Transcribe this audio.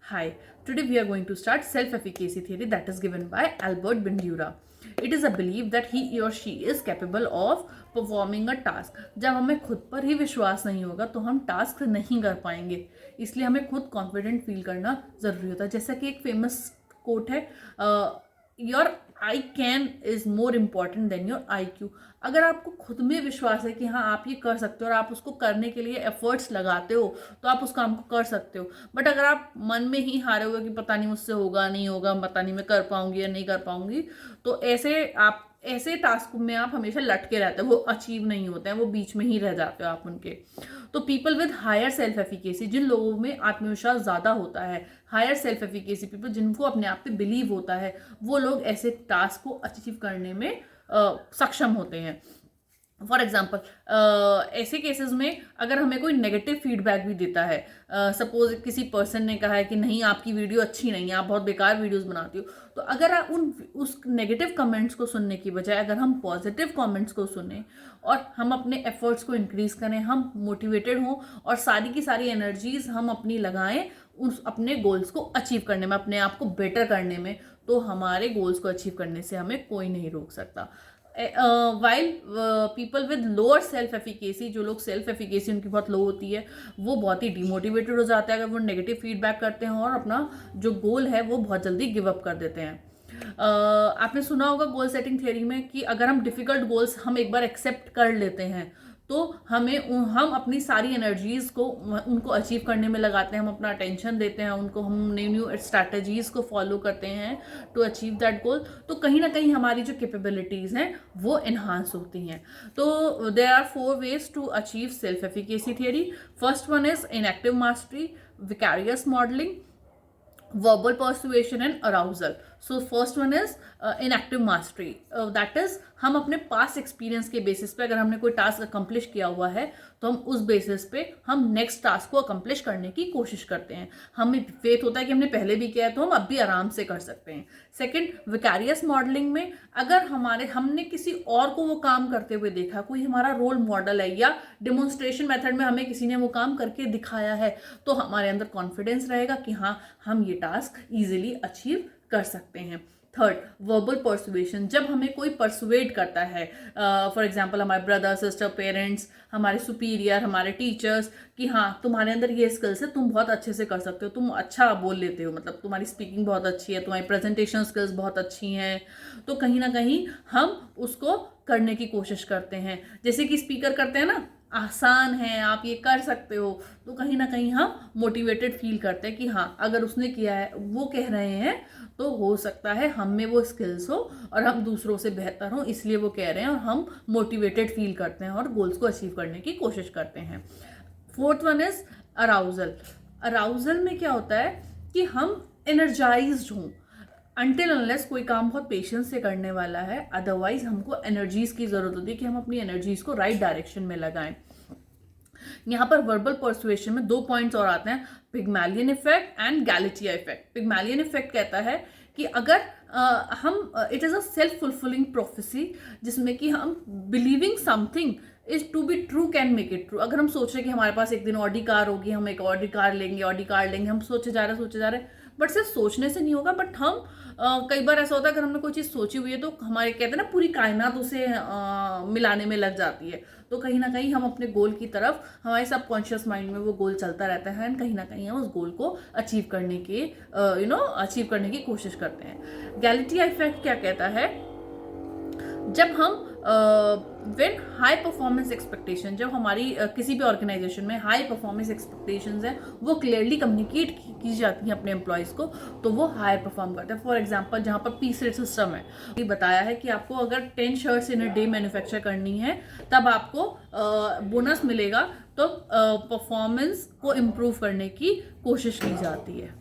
Hi, today we are going to start self-efficacy theory that is given by Albert Bandura. It is a belief that he or she is capable of performing a task. जब हमें खुद पर ही विश्वास नहीं होगा तो हम task नहीं कर पाएंगे, इसलिए हमें खुद कॉन्फिडेंट फील करना ज़रूरी होता है. जैसा कि एक फेमस कोट है, your I can is more important than your IQ. अगर आपको खुद में विश्वास है कि हाँ आप ये कर सकते हो और आप उसको करने के लिए एफर्ट्स लगाते हो तो आप उस काम को कर सकते हो. बट अगर आप मन में ही हारे हुए कि पता नहीं मुझसे होगा नहीं होगा, पता नहीं मैं कर पाऊंगी या नहीं कर पाऊंगी, तो ऐसे टास्क में आप हमेशा लटके रहते हो, वो अचीव नहीं होते हैं, वो बीच में ही रह जाते हो आप उनके. तो people with higher self efficacy, जिन लोगों में आत्मविश्वास ज़्यादा होता है, हायर सेल्फ एफिकेसी पीपल, जिनको अपने आप पे बिलीव होता है, वो लोग ऐसे टास्क को अचीव करने में सक्षम होते हैं. फॉर एग्जाम्पल, ऐसे केसेस में अगर हमें कोई नेगेटिव फीडबैक भी देता है, सपोज किसी पर्सन ने कहा है कि नहीं आपकी वीडियो अच्छी नहीं है, आप बहुत बेकार वीडियोस बनाती हो, तो अगर आप उस नेगेटिव कमेंट्स को सुनने की बजाय अगर हम पॉजिटिव कमेंट्स को सुने और हम अपने एफर्ट्स को इंक्रीज करें, हम मोटिवेटेड हों और सारी की सारी एनर्जीज हम अपनी लगाएं उस अपने गोल्स को अचीव करने में, अपने आप को बेटर करने में, तो हमारे गोल्स को अचीव करने से हमें कोई नहीं रोक सकता. While people with lower self efficacy, जो लोग सेल्फ एफिकेसी उनकी बहुत लो होती है, वो बहुत ही डिमोटिवेटेड हो जाता है अगर वो नेगेटिव फीडबैक करते हैं और अपना जो गोल है वो बहुत जल्दी गिव अप कर देते हैं. आपने सुना होगा गोल सेटिंग थ्योरी में कि अगर हम डिफिकल्ट गोल्स हम एक बार एक्सेप्ट कर लेते हैं तो हम अपनी सारी एनर्जीज को उनको अचीव करने में लगाते हैं, हम अपना अटेंशन देते हैं उनको, हम न्यू स्ट्रैटेजीज को फॉलो करते हैं टू अचीव दैट गोल, तो कहीं ना कहीं हमारी जो कैपेबिलिटीज़ हैं वो इन्हांस होती हैं. तो there are 4 ways to achieve self efficacy theory. First one is enactive mastery, vicarious modelling, verbal persuasion and arousal. So first one is inactive mastery. That is, हम अपने पास्ट एक्सपीरियंस के basis पे अगर हमने कोई टास्क अकम्प्लिश किया हुआ है तो हम उस बेसिस पे हम नेक्स्ट टास्क को अकम्प्लिश करने की कोशिश करते हैं. हमें फेथ होता है कि हमने पहले भी किया है तो हम अब भी आराम से कर सकते हैं. सेकंड, विकैरियस मॉडलिंग में अगर हमने किसी और को वो काम करते हुए देखा, कोई हमारा रोल मॉडल है या डिमोन्स्ट्रेशन मेथड में हमें किसी ने वो काम करके दिखाया है, तो हमारे अंदर कॉन्फिडेंस रहेगा कि हाँ हम ये टास्क ईजिली अचीव कर सकते हैं. थर्ड, वर्बल परसुएशन, जब हमें कोई परसुएट करता है, फॉर एग्जांपल हमारे ब्रदर सिस्टर, पेरेंट्स, हमारे सुपीरियर, हमारे टीचर्स, कि हाँ तुम्हारे अंदर ये स्किल्स है, तुम बहुत अच्छे से कर सकते हो, तुम अच्छा बोल लेते हो, मतलब तुम्हारी स्पीकिंग बहुत अच्छी है, तुम्हारी प्रेजेंटेशन स्किल्स बहुत अच्छी हैं, तो कहीं ना कहीं हम उसको करने की कोशिश करते हैं. जैसे कि स्पीकर करते हैं ना, आसान है, आप ये कर सकते हो, तो कहीं ना कहीं हम मोटिवेटेड फील करते हैं कि हाँ अगर उसने किया है, वो कह रहे हैं, तो हो सकता है हम में वो स्किल्स हो और हम दूसरों से बेहतर हो, इसलिए वो कह रहे हैं, और हम मोटिवेटेड फील करते हैं और गोल्स को अचीव करने की कोशिश करते हैं. Fourth one is arousal. Arousal में क्या होता है कि हम एनर्जाइज्ड हों. अनटिल अनलेस कोई काम बहुत पेशेंस से करने वाला है, अदरवाइज हमको एनर्जीज की जरूरत होती है कि हम अपनी एनर्जीज को राइट डायरेक्शन में लगाएं. यहाँ पर वर्बल परसुएशन में 2 पॉइंट्स और आते हैं, Pygmalion effect and Galatea effect. Pygmalion effect कहता है कि अगर it is a self fulfilling prophecy, जिसमें कि हम believing something is to be true can make it true. अगर हम सोच रहे हैं कि हमारे पास एक दिन ऑडी कार होगी, हम एक ऑडी कार लेंगे, हम सोचे जा रहे हैं, बट सिर्फ सोचने से नहीं होगा. बट हम कई बार ऐसा होता है, अगर हमने कोई चीज़ सोची हुई है तो हमारे कहते हैं ना पूरी कायनात उसे मिलाने में लग जाती है, तो कहीं ना कहीं हम अपने गोल की तरफ, हमारे सबकॉन्शियस माइंड में वो गोल चलता रहता है एंड कहीं ना कहीं हम उस गोल को अचीव करने की कोशिश करते हैं. गैलेटिया इफेक्ट क्या कहता है, जब हम व्हेन हाई परफॉर्मेंस एक्सपेक्टेशन, जब हमारी किसी भी ऑर्गेनाइजेशन में हाई परफॉर्मेंस एक्सपेक्टेशंस है वो क्लियरली कम्युनिकेट की जाती हैं अपने एम्प्लॉयज़ को, तो वो हाई परफॉर्म करते हैं. फॉर एग्जांपल, जहाँ पर पीस रेट सिस्टम है, ये बताया है कि आपको अगर 10 shirts in a day manufacture करनी है तब आपको बोनस मिलेगा, तो परफॉर्मेंस को इम्प्रूव करने की कोशिश की जाती है.